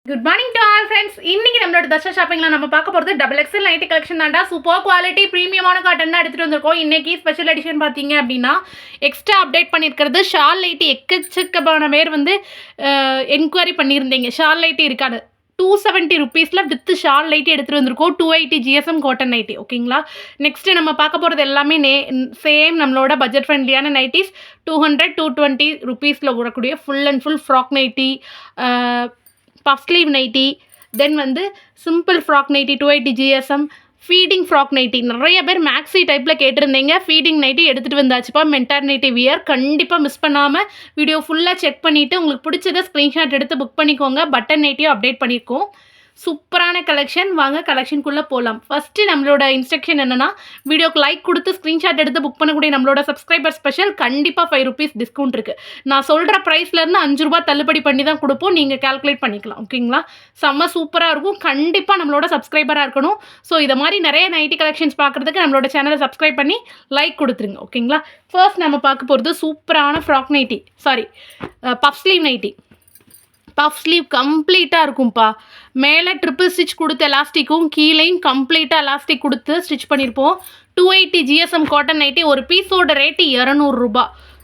Good morning to all friends. இன்னைக்கு நம்மளோட தர்ஷா ஷாப்பிங்ல நம்ம பார்க்க போகிறது டபுள் எக்ஸல் நைட்டி கலெக்ஷன் தான்டா. சூப்பர் குவாலிட்டி ப்ரீமியமான காட்டன் தான் எடுத்துகிட்டு வந்திருக்கோம். இன்னைக்கு ஸ்பெஷல் எடிஷன் பார்த்தீங்க அப்படின்னா எக்ஸ்ட்ரா அப்டேட் பண்ணியிருக்கிறது ஷால் நைட்டி. எக்கச்சக்கமான பேர் வந்து என்கொயரி பண்ணியிருந்தீங்க. ஷால் நைட்டி இருக்காது. 270 rupeesல வித் ஷால் நைட்டி எடுத்துகிட்டு வந்திருக்கோம். 280 GSM காட்டன் நைட்டி. ஓகேங்களா. நெக்ஸ்ட்டு நம்ம பார்க்க போகிறது எல்லாமே சேம் நம்மளோட பட்ஜெட் ஃப்ரெண்ட்லியான நைட்டிஸ். 200-220 rupeesல வரக்கூடிய full and full frock nighty, puff sleeve nighty, then வந்து simple frock nighty 280 GSM, feeding frock nighty. நிறைய பேர் மேக்ஸி டைப்பில் கேட்டிருந்தீங்க. ஃபீடிங் நைட்டி எடுத்துகிட்டு வந்தாச்சுப்பா. மெட்டர்னிட்டி வியர் கண்டிப்பாக மிஸ் பண்ணாமல் வீடியோ ஃபுல்லாக செக் பண்ணிவிட்டு உங்களுக்கு பிடிச்சதை ஸ்க்ரீன்ஷாட் எடுத்து புக் பண்ணிக்கோங்க. பட்டன் நைட்டியும் அப்டேட் பண்ணியிருக்கோம். சூப்பரான கலெக்ஷன். வாங்க கலெக்ஷனுக்குள்ளே போகலாம். ஃபஸ்ட்டு நம்மளோட இன்ஸ்ட்ரக்ஷன் என்னென்னா, வீடியோக்கு லைக் கொடுத்து ஸ்க்ரீன்ஷாட் எடுத்து புக் பண்ணக்கூடிய நம்மளோட சப்ஸ்கிரைபர் ஸ்பெஷல் கண்டிப்பாக 5 rupees டிஸ்கவுண்ட் இருக்குது. நான் சொல்கிற ப்ரைஸ்லேருந்து 5 ரூபா தள்ளுபடி பண்ணி தான் கொடுப்போம். நீங்கள் கால்குலேட் பண்ணிக்கலாம். ஓகேங்களா. செம்ம சூப்பராக இருக்கும். கண்டிப்பாக நம்மளோட சப்ஸ்கிரைபராக இருக்கணும். ஸோ இதை மாதிரி நிறைய நைட்டி கலெக்ஷன்ஸ் பார்க்குறதுக்கு நம்மளோட சேனலை சப்ஸ்கிரைப் பண்ணி லைக் கொடுத்துருங்க. ஓகேங்களா. ஃபர்ஸ்ட் நம்ம பார்க்க போகிறது சூப்பரான frock nighty, puff sleeve nighty. Puff sleeve கம்ப்ளீட்டாக இருக்கும்ப்பா. மேலே ட்ரிபிள் ஸ்டிச் கொடுத்து எலாஸ்டிக்கும், கீழேயும் கம்ப்ளீட்டாக எலாஸ்டிக் கொடுத்து ஸ்டிச் பண்ணியிருப்போம். 280 GSM காட்டன் நைட்டி. ஒரு பீஸோட ரேட்டு 200 ரூபா.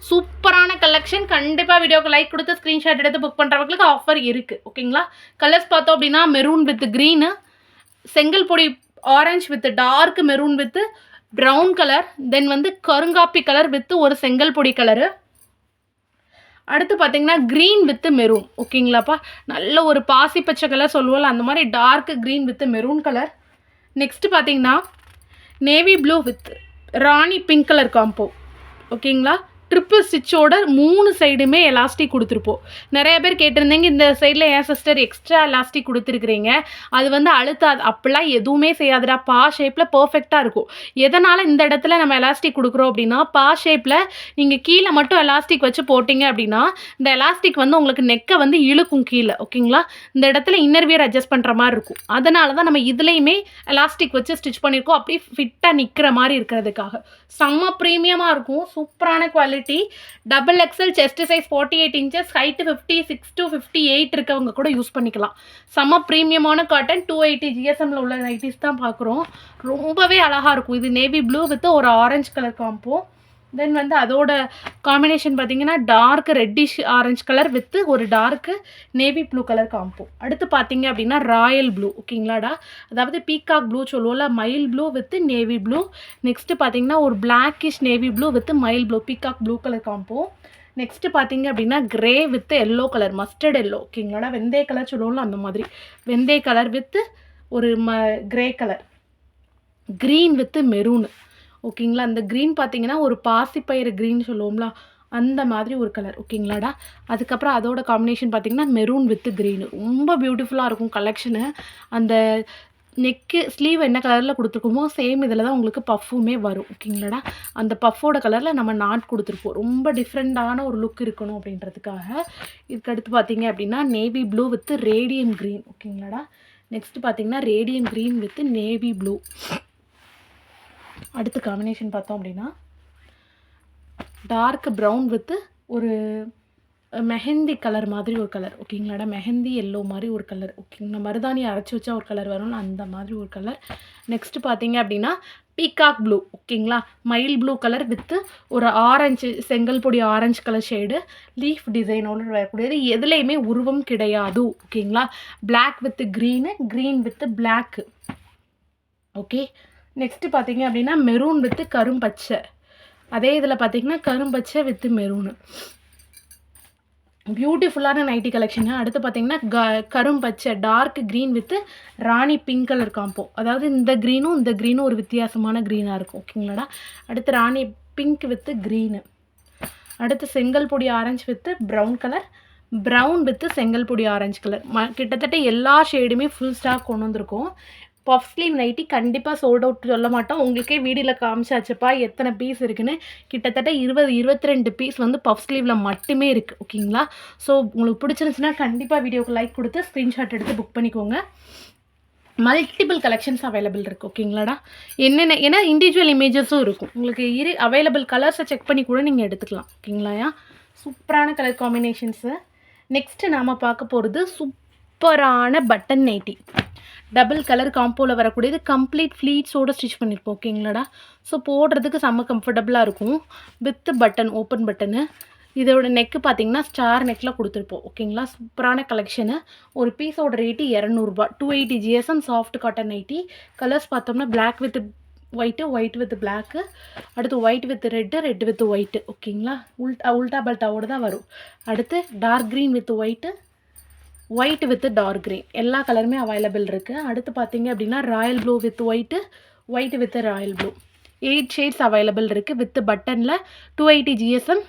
சூப்பரான கலெக்ஷன். கண்டிப்பாக வீடியோக்கு லைக் கொடுத்து ஸ்க்ரீன்ஷாட் எடுத்து புக் பண்ணுறவங்களுக்கு ஆஃபர் இருக்குது. ஓகேங்களா. கலர்ஸ் பார்த்தோம் அப்படின்னா மெரூன் வித் க்ரீனு, செங்கல் பொடி orange with dark maroon with brown colour, then வந்து கருங்காப்பி கலர் வித் ஒரு செங்கல் பொடி கலரு. அடுத்து பார்த்தீங்கன்னா க்ரீன் வித் மெரூன். ஓகேங்களாப்பா. நல்ல ஒரு பாசி பச்சை கலர் சொல்லுவோம்ல, அந்த மாதிரி dark green with maroon colour. Next பார்த்தீங்கன்னா navy blue with rani pink colour combo. ஓகேங்களா. ட்ரிப்பிள் ஸ்டிச்சோட 3 சைடுமே எலாஸ்டிக் கொடுத்துருப்போம். நிறைய பேர் கேட்டிருந்தீங்க, இந்த சைடில் ஏன் சிஸ்டர் எக்ஸ்ட்ரா எலாஸ்டிக் கொடுத்துருக்குறீங்க, அது வந்து அழுத்தாது. அப்படிலாம் எதுவுமே செய்யாதுடா. பா ஷேப்பில் பர்ஃபெக்டாக இருக்கும். எதனால் இந்த இடத்துல நம்ம எலாஸ்டிக் கொடுக்குறோம் அப்படின்னா, பா ஷேப்பில் நீங்கள் கீழே மட்டும் எலாஸ்டிக் வச்சு போட்டிங்க அப்படின்னா இந்த எலாஸ்டிக் வந்து உங்களுக்கு நெக்கை வந்து இழுக்கும் கீழே. ஓகேங்களா. இந்த இடத்துல இன்னர் வியர் அட்ஜஸ்ட் பண்ணுற மாதிரி இருக்கும். அதனால தான் நம்ம இதுலேயுமே எலாஸ்டிக் வச்சு ஸ்டிச் பண்ணியிருக்கோம். அப்படியே ஃபிட்டாக நிற்கிற மாதிரி இருக்கிறதுக்காக. செம்ம ப்ரீமியமாக இருக்கும். சூப்பரான quality. Double XL, chest size 48 inches, height 56 to 58 இருக்கவங்க கூட யூஸ் பண்ணிக்கலாம். செம்ம ப்ரீமியமான காட்டன். 280 GSMல உள்ள நைட்டிஸ் தான் பார்க்குறோம். ரொம்பவே அழகாக இருக்கும். இது நேவி ப்ளூ வித் ஒரு ஆரஞ்சு கலர் காம்போ. தென் வந்து அதோட காம்பினேஷன் பார்த்தீங்கன்னா dark reddish orange colour with ஒரு dark navy blue colour combo. அடுத்து பார்த்தீங்க அப்படின்னா ராயல் ப்ளூ. ஓகேங்களாடா. அதாவது பீகாக் ப்ளூ சொல்லுவோம்ல, மயில் blue with navy blue. Next பார்த்தீங்கன்னா ஒரு பிளாக்கிஷ் நேவி ப்ளூ வித் மயில் blue, peacock blue colour combo. Next பார்த்தீங்க அப்படின்னா grey with yellow colour, mustard yellow. ஓகேங்களாடா. வெந்தய கலர் சொல்லுவோம்ல, அந்த மாதிரி வெந்தய கலர் வித் ஒரு grey colour. Green with maroon. ஓகேங்களா. அந்த க்ரீன் பார்த்தீங்கன்னா ஒரு பாசிப்பயிறு க்ரீன் சொல்லுவோம்ல, அந்த மாதிரி ஒரு கலர். ஓகேங்களாடா. அதுக்கப்புறம் அதோட காம்பினேஷன் பார்த்தீங்கன்னா மெரூன் வித் க்ரீனு. ரொம்ப பியூட்டிஃபுல்லாக இருக்கும் கலெக்ஷனு. அந்த நெக்கு ஸ்லீவ் என்ன கலரில் கொடுத்துருக்கோமோ சேம் இதில் தான் உங்களுக்கு பஃப்புமே வரும். ஓகேங்களாடா. அந்த பஃப்போட கலரில் நம்ம நாட் கொடுத்துருப்போம். ரொம்ப டிஃப்ரெண்ட்டான ஒரு லுக் இருக்கணும் அப்படின்றதுக்காக. இதுக்கு அடுத்து பார்த்தீங்க அப்படின்னா navy blue with radium green. ஓகேங்களாடா. நெக்ஸ்ட்டு பார்த்தீங்கன்னா radium green with navy blue. அடுத்து காம்பினேஷன் பார்த்தோம் அப்படின்னா டார்க் ப்ரௌன் வித்து ஒரு மெஹந்தி கலர் மாதிரி ஒரு கலர். ஓகேங்களாடா. மெஹந்தி எல்லோ மாதிரி ஒரு கலர். ஓகேங்களா. மருதாணி அரைச்சி வச்சா ஒரு கலர் வரும்ல, அந்த மாதிரி ஒரு கலர். நெக்ஸ்ட்டு பார்த்தீங்க அப்படின்னா பீகாக் ப்ளூ. ஓகேங்களா. மயில் ப்ளூ கலர் வித்து ஒரு ஆரஞ்சு செங்கல் பொடி ஆரஞ்சு கலர் ஷேடு லீஃப் டிசைனோடு வரக்கூடியது. எதுலேயுமே உருவம் கிடையாது. ஓகேங்களா. Black with green, green with black. Okay. Next பார்த்தீங்க அப்படின்னா மெரூன் வித்து கரும்பச்சை. அதே இதில் பார்த்தீங்கன்னா கரும்பச்சை வித்து மெரூனு. பியூட்டிஃபுல்லான நைட்டி கலெக்ஷனு. அடுத்து பார்த்தீங்கன்னா கரும்பச்சை டார்க் க்ரீன் வித்து ராணி பிங்க் கலர் காம்போ. அதாவது இந்த க்ரீனும் ஒரு வித்தியாசமான க்ரீனாக இருக்கும். ஓகேங்களாடா. அடுத்து ராணி பிங்க் வித்து க்ரீனு. அடுத்து செங்கல் பொடி orange with brown colour, brown with செங்கல் பொடி ஆரஞ்சு கலர். கிட்டத்தட்ட எல்லா ஷேடுமே ஃபுல் ஸ்டாக் கொண்டு வந்திருக்கோம். பஃப் ஸ்லீவ் நைட்டி கண்டிப்பாக சோல்ட் அவுட் சொல்ல மாட்டோம். உங்களுக்கே வீடியோவில் காமிச்சாச்சுப்பா எத்தனை பீஸ் இருக்குன்னு. கிட்டத்தட்ட 22 பீஸ் வந்து பஃப் ஸ்லீவில் மட்டுமே இருக்குது. ஓகேங்களா. ஸோ உங்களுக்கு பிடிச்சிருந்துச்சுன்னா கண்டிப்பாக வீடியோக்கு லைக் கொடுத்து ஸ்க்ரீன்ஷாட் எடுத்து புக் பண்ணிக்கோங்க. மல்டிபிள் கலெக்ஷன்ஸ் அவைலபிள் இருக்குது. ஓகேங்களாடா. என்னென்ன ஏன்னா இண்டிவிஜுவல் இமேஜஸும் இருக்கும். உங்களுக்கு அவைலபிள் கலர்ஸை செக் பண்ணி கூட நீங்கள் எடுத்துக்கலாம். ஓகேங்களா. சூப்பரான கலர் காம்பினேஷன்ஸு. நெக்ஸ்ட்டு நாம் பார்க்க போகிறது சூப்பரான பட்டன் நைட்டி. டபுள் கலர் காம்போவில் வரக்கூடியது, கம்ப்ளீட் ஃப்ளீட்ஸோடு ஸ்டிச் பண்ணியிருப்போம். ஓகேங்களாடா. ஸோ போடுறதுக்கு செம்ம கம்ஃபர்டபுளாக இருக்கும். With button, open button. இதோட நெக்கு பார்த்தீங்கன்னா ஸ்டார் நெக்கில் கொடுத்துருப்போம். ஓகேங்களா. சூப்பரான கலெக்ஷனு. ஒரு பீஸோட rate 200 280 GSM soft cotton nightie. Colours பார்த்தோம்னா black with white, white with black, அடுத்து white with red, red with white. ஓகேங்களா. உல்டா பல்ட்டாவோடு தான் வரும். அடுத்து dark green with white, white with dark green, எல்லா கலருமே அவைலபிள் இருக்குது. அடுத்து பார்த்தீங்க அப்படின்னா royal blue with white, white with royal blue, 8 shades available இருக்குது. வித் பட்டனில் 280 GSM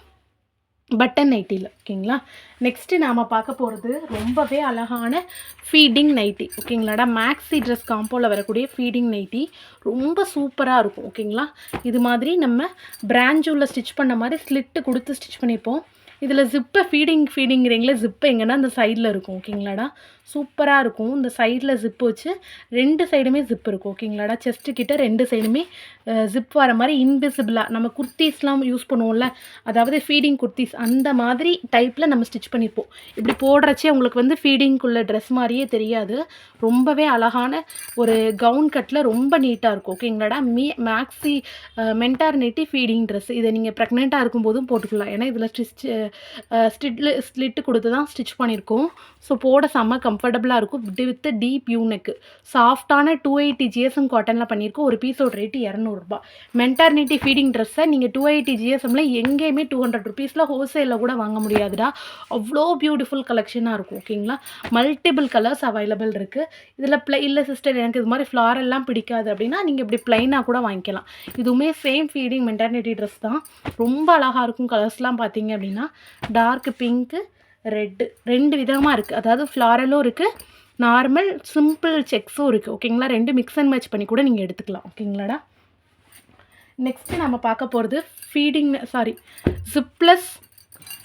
பட்டன் நைட்டியில். ஓகேங்களா. நெக்ஸ்ட்டு நாம் பார்க்க போகிறது ரொம்பவே அழகான ஃபீடிங் நைட்டி. ஓகேங்களாடா. மேக்ஸி ட்ரெஸ் காம்போவில் வரக்கூடிய ஃபீடிங் நைட்டி ரொம்ப சூப்பராக இருக்கும். ஓகேங்களா. இது மாதிரி நம்ம பிராஞ்சூவில் ஸ்டிச் பண்ண மாதிரி ஸ்லிட்டு கொடுத்து ஸ்டிச் பண்ணியிருப்போம். இதில் ஜிப்பை ஃபீடிங்கிறீங்களே, ஜிப்பு எங்கன்னா அந்த சைடில் இருக்கும். ஓகேங்களாடா. சூப்பராக இருக்கும். இந்த சைடில் ஜிப்பு வச்சு 2 சைடுமே ஜிப் இருக்கும். ஓகேங்களாடா. செஸ்ட்டு கிட்ட 2 சைடுமே ஜிப் வர மாதிரி இன்விசிபிளாக நம்ம குர்த்திஸ்லாம் யூஸ் பண்ணுவோம்ல, அதாவது ஃபீடிங் குர்த்திஸ் அந்த மாதிரி டைப்பில் நம்ம ஸ்டிச் பண்ணியிருப்போம். இப்படி போடுறச்சே உங்களுக்கு வந்து ஃபீடிங்குள்ள ட்ரெஸ் மாதிரியே தெரியாது. ரொம்பவே அழகான ஒரு கவுன் கட்டில் ரொம்ப நீட்டாக இருக்கும். ஓகேங்களாடா. Maxi maternity feeding dress. இதை நீங்கள் ப்ரெக்னெண்ட்டாக இருக்கும்போதும் போட்டுக்கலாம். ஏன்னா இதில் ஸ்லிட்டு கொடுத்து தான் ஸ்டிச் பண்ணியிருக்கோம். ஸோ போட செம்ம கம்ஃபர்டபுளாக இருக்கும். வித் டீப் யூனெக்கு, சாஃப்டான 280 GSM காட்டனில் பண்ணியிருக்கோம். ஒரு பீஸோட ரேட்டு 200 மென்டார்னிட்டி ஃபீடிங் ட்ரெஸ்ஸை நீங்கள் 280 GSMல எங்கேயுமே 200 ருபீஸில் ஹோல்சேலில் கூட வாங்க முடியாதுடா. அவ்வளோ பியூட்டிஃபுல் கலெக்ஷனாக இருக்கும். ஓகேங்களா. மல்டிபிள் கலர்ஸ் அவைலபிள் இருக்குது. இதில் இல்லை சிஸ்டர் எனக்கு இது மாதிரி ஃப்ளாரெல்லாம் பிடிக்காது அப்படின்னா நீங்கள் இப்படி ப்ளைனாக கூட வாங்கிக்கலாம். இதுவுமே சேம் ஃபீடிங் மென்டார்னிட்டி ட்ரெஸ் தான். ரொம்ப அழகாக இருக்கும். கலர்ஸ்லாம் பார்த்தீங்க அப்படின்னா டார்க் பிங்க்கு, ரெட்டு, 2 விதமாக இருக்குது. அதாவது ஃப்ளாரலும் இருக்குது, நார்மல் சிம்பிள் செக்ஸும் இருக்குது. ஓகேங்களா. 2 மிக்ஸ் அண்ட் மேட்ச் பண்ணி கூட நீங்கள் எடுத்துக்கலாம். ஓகேங்களாடா. நெக்ஸ்ட்டு நம்ம பார்க்க போகிறது zipless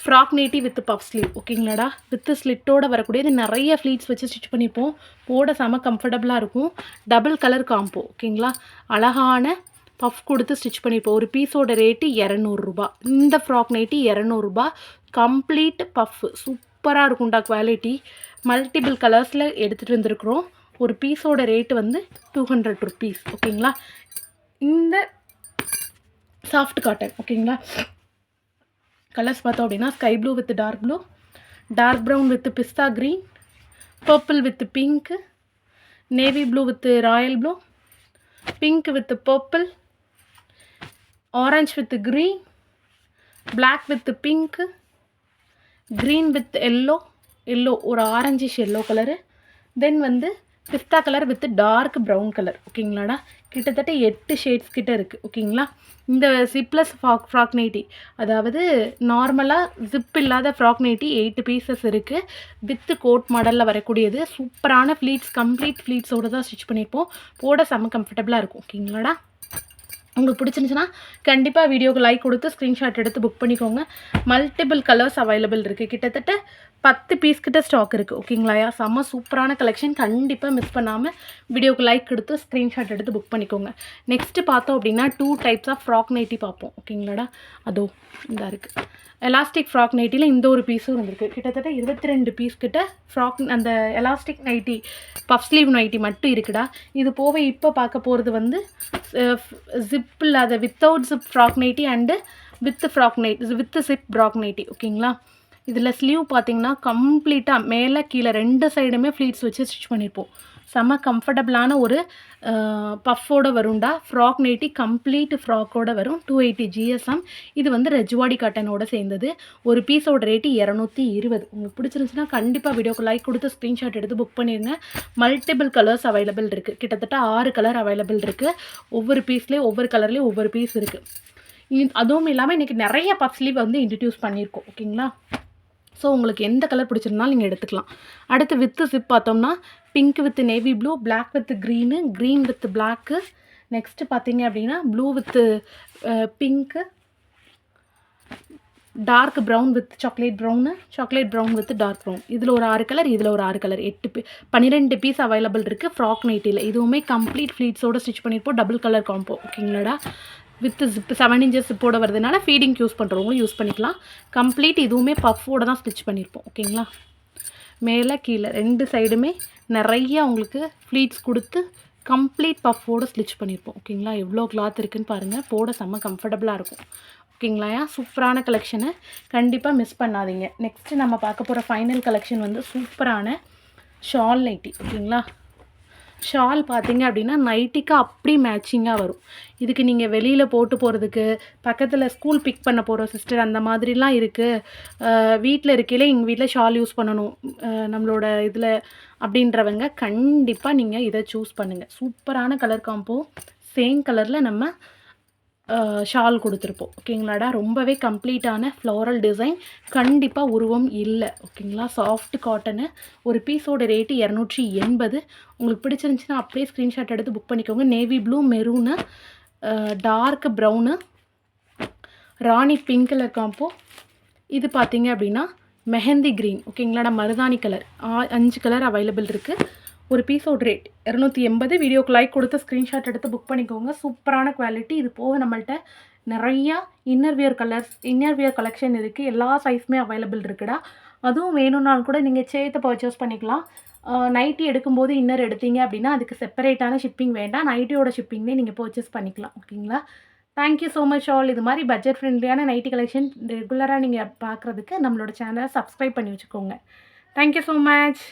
frock nightie with puff sleeve. ஓகேங்களாடா. வித் ஸ்லிட்டோடு வரக்கூடியது, நிறைய ஃப்ளீட்ஸ் வச்சு ஸ்டிச் பண்ணிப்போம். போட செம கம்ஃபர்டபுளாக இருக்கும். Double colour combo. ஓகேங்களா. அழகான பஃப் கொடுத்து ஸ்டிச் பண்ணிப்போம். ஒரு பீஸோட ரேட்டு 200 இந்த ஃப்ராக் நைட்டி 200 கம்ப்ளீட் பஃப். சூப்பராக இருக்கும்டா குவாலிட்டி. மல்டிபிள் கலர்ஸில் எடுத்துகிட்டு வந்துருக்குறோம். ஒரு பீஸோட ரேட்டு வந்து 200 ருபீஸ். ஓகேங்களா. இந்த சாஃப்ட் காட்டன். ஓகேங்களா. கலர்ஸ் பார்த்தோம் அப்படின்னா sky blue with dark blue, dark brown with pista green, purple with pink, navy blue with royal blue, pink with purple, orange with green, black with pink, green with yellow ஒரு orangish yellow colour, then வந்து pista colour with dark brown colour. ஓகேங்களாடா. கிட்டத்தட்ட 8 shades கிட்ட இருக்குது. ஓகேங்களா. இந்த ஜிப்லெஸ் frock nightie, அதாவது நார்மலாக ஜிப் இல்லாத ஃப்ராக் நைட்டி 8 பீசஸ் இருக்குது. வித் கோட் மாடலில் வரக்கூடியது. சூப்பரான ஃப்ளீட்ஸ், கம்ப்ளீட் ஃப்ளீட்ஸோடு தான் ஸ்டிச் பண்ணியிருப்போம். போட செம்ம கம்ஃபர்டபுளாக இருக்கும். ஓகேங்களாடா. உங்களுக்கு பிடிச்சிருந்துச்சுன்னா கண்டிப்பாக வீடியோக்கு லைக் கொடுத்து ஸ்க்ரீன்ஷாட் எடுத்து புக் பண்ணிக்கோங்க. மல்டிபிள் கலர்ஸ் அவைலபிள் இருக்குது. கிட்டத்தட்ட 10 பீஸ் கிட்ட ஸ்டாக் இருக்குது. ஓகேங்களா. செம்ம சூப்பரான கலெக்ஷன். கண்டிப்பாக மிஸ் பண்ணாமல் வீடியோக்கு லைக் எடுத்து ஸ்க்ரீன்ஷாட் எடுத்து புக் பண்ணிக்கோங்க. நெக்ஸ்ட்டு பார்த்தோம் அப்படின்னா 2 டைப்ஸ் ஆஃப் ஃப்ராக் நைட்டி பார்ப்போம். ஓகேங்களாடா. அதோ இந்த இருக்குது எலாஸ்டிக் ஃப்ராக் நைட்டியில் இந்த ஒரு பீஸும் வந்துருக்கு. கிட்டத்தட்ட 22 பீஸ் கிட்ட ஃப்ராக் அந்த elastic nighty puff sleeve nighty மட்டும் இருக்குடா. இது போக இப்போ பார்க்க போகிறது வந்து ஜிப் இல்லாத without zip frock nightie and with zip frock nightie. ஓகேங்களா. இதில் ஸ்லீவ் பார்த்திங்கன்னா கம்ப்ளீட்டாக மேலே கீழே 2 சைடுமே ஃப்ளீட்ஸ் வச்சு ஸ்டிச் பண்ணியிருப்போம். செம்ம கம்ஃபர்டபுளான ஒரு பஃபோடு வரும்டா. ஃப்ராக் நைட்டி கம்ப்ளீட் ஃப்ராக்கோடு வரும். 280 GSM. இது வந்து ரெஜ்வாடி காட்டனோட சேர்ந்தது. ஒரு பீஸோட ரேட்டு 220. உங்களுக்கு பிடிச்சிருந்துச்சுன்னா கண்டிப்பாக வீடியோக்கு லைக் கொடுத்து ஸ்க்ரீன்ஷாட் எடுத்து புக் பண்ணிடுங்க. மல்டிபிள் கலர்ஸ் அவைலபிள் இருக்குது. கிட்டத்தட்ட 6 கலர் அவைலபிள் இருக்குது. ஒவ்வொரு பீஸ்லேயும் ஒவ்வொரு கலர்லேயும் ஒவ்வொரு பீஸ் இருக்குது. அதுவும் இல்லாமல் இன்றைக்கி நிறைய பஃப் ஸ்லீவ் வந்து இன்ட்ரடியூஸ் பண்ணியிருக்கோம். ஓகேங்களா. ஸோ உங்களுக்கு எந்த கலர் பிடிச்சிருந்தாலும் நீங்கள் எடுத்துக்கலாம். அடுத்து வித்து ஜிப் பார்த்தோம்னா pink with navy blue, black with green, green with black, next பார்த்தீங்க அப்படின்னா blue with pink, dark brown with chocolate brown with dark brown. இதில் ஒரு 6 கலர், இதில் ஒரு 6 கலர், 12 பீஸ் அவைலபிள் இருக்குது ஃப்ராக் நைட்டியில். இதுவுமே கம்ப்ளீட் ஃப்ளீட்ஸோடு ஸ்டிச் பண்ணியிருப்போம். Double colour combo. ஓகேங்களாடா. வித் ஜிப் 7 இன்ச்சஸ் ஜிப்போட வரதுனால ஃபீடிங் யூஸ் பண்ணுறவங்களும் யூஸ் பண்ணிக்கலாம். கம்ப்ளீட் இதுவுமே பஃபோடு தான் ஸ்டிச் பண்ணியிருப்போம். ஓகேங்களா. மேலே கீழே 2 சைடுமே நிறைய உங்களுக்கு ஃப்ளீட்ஸ் கொடுத்து கம்ப்ளீட் பஃப்போட ஸ்டிச் பண்ணியிருப்போம். ஓகேங்களா? எவ்வளோ கிளாத் இருக்குன்னு பாருங்கள். போட செம்ம கம்ஃபர்டபுளாக இருக்கும். ஓகேங்களா? சூப்பரான கலெக்ஷனு, கண்டிப்பாக மிஸ் பண்ணாதீங்க. நெக்ஸ்ட்டு நம்ம பார்க்க போகிற ஃபைனல் கலெக்ஷன் வந்து சூப்பரான ஷால் நைட்டி. ஓகேங்களா? ஷால் பார்த்தீங்க அப்படின்னா நைட்டிக்கு அப்படி மேட்சிங்காக வரும். இதுக்கு நீங்கள் வெளியில் போட்டு போகிறதுக்கு, பக்கத்தில் ஸ்கூல் பிக் பண்ண போகிற சிஸ்டர் அந்த மாதிரிலாம் இருக்குது, வீட்டில் இருக்கையில் எங்கள் வீட்டில் ஷால் யூஸ் பண்ணணும் நம்மளோட இதில் அப்படின்றவங்க கண்டிப்பாக நீங்கள் இதை சூஸ் பண்ணுங்கள். சூப்பரான கலர் காம்போ, சேம் கலரில் நம்ம ஷால் கொடுத்துருப்போம். ஓகேங்களாடா? ரொம்பவே கம்ப்ளீட்டான ஃப்ளோரல் டிசைன், கண்டிப்பாக உருவம் இல்லை. ஓகேங்களா? Soft cotton. ஒரு பீஸோட ரேட்டு 280. உங்களுக்கு பிடிச்சிருந்துச்சின்னா அப்படியே ஸ்க்ரீன்ஷாட் எடுத்து புக் பண்ணிக்கோங்க. Navy blue, maroon, dark brown, ராணி பிங்க் கலர் காம்போ. இது பார்த்தீங்க அப்படின்னா மெஹந்தி க்ரீன். ஓகேங்களாடா? மருதாணி கலர். 5 கலர் அவைலபிள் இருக்குது. ஒரு பீஸோட ரேட் 280. வீடியோக்கு லைக் கொடுத்து ஸ்க்ரீன்ஷாட் எடுத்து புக் பண்ணிக்கோங்க. சூப்பரான குவாலிட்டி. இது போக நம்மள்ட்ட நிறையா இன்னர்வியர் கலெக்ஷன் இருக்குது. எல்லா சைஸுமே அவைலபிள் இருக்குடா. அதுவும் வேணும்னாலும் கூட நீங்கள் சேர்த்து பர்ச்சேஸ் பண்ணிக்கலாம். நைட்டி எடுக்கும்போது இன்னர் எடுத்தீங்க அப்படின்னா அதுக்கு செப்பரேட்டான ஷிப்பிங் வேண்டாம். நைட்டியோட ஷிப்பிங்லேயே நீங்கள் பர்ச்சேஸ் பண்ணிக்கலாம். ஓகேங்களா? Thank you so much all. இது மாதிரி பட்ஜெட் ஃப்ரெண்ட்லியான நைட்டி கலெக்ஷன் ரெகுலராக நீங்கள் பார்க்குறதுக்கு நம்மளோட சேனலை சப்ஸ்கிரைப் பண்ணி வச்சுக்கோங்க. Thank you so much.